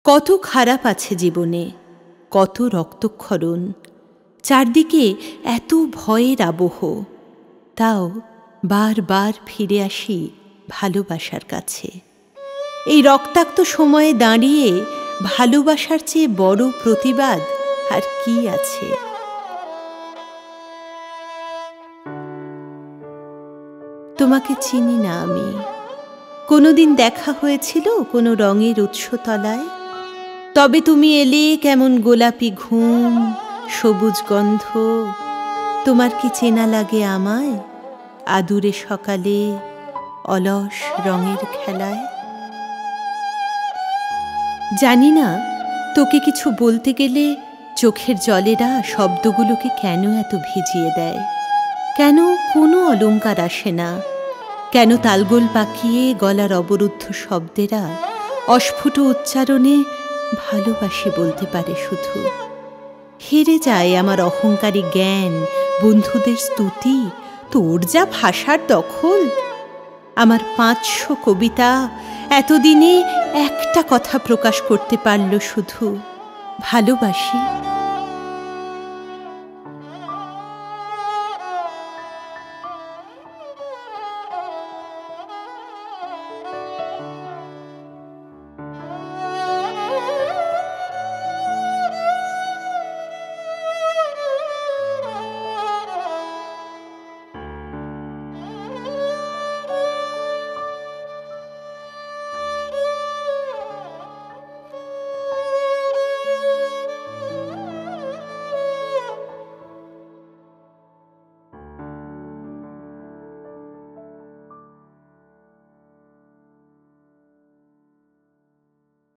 কত খারাপ আছে জীবনে, কত রক্তক্ষরণ, চারদিকে এত ভয়ের আবহ, তাও বারবার ফিরে আসি ভালোবাসার কাছে। এই রক্তাক্ত সময়ে দাঁড়িয়ে ভালোবাসার চেয়ে বড় প্রতিবাদ আর কি আছে? তোমাকে চিনি না আমি। কোনোদিন দেখা হয়েছিল কোনো রঙের উৎসতলায়? তবে তুমি এলে কেমন গোলাপি ঘুম, সবুজ গন্ধ। তোমার কি চেনা লাগে আমায় আদুরে সকালে অলস রঙের খেলায়? জানি না তোকে কিছু বলতে গেলে চোখের জলেরা শব্দগুলোকে কেন এত ভিজিয়ে দেয়, কেন কোনো অলংকার আসে না, কেন তালগোল পাকিয়ে গলার অবরুদ্ধ শব্দেরা অস্ফুট উচ্চারণে ভালোবাসি বলতে পারে শুধু। হেরে যায় আমার অহংকারী জ্ঞান, বন্ধুদের স্তুতি, তোর যা ভাষার দখল। আমার 500 কবিতা এতদিনে একটা কথা প্রকাশ করতে পারল শুধু, ভালোবাসি।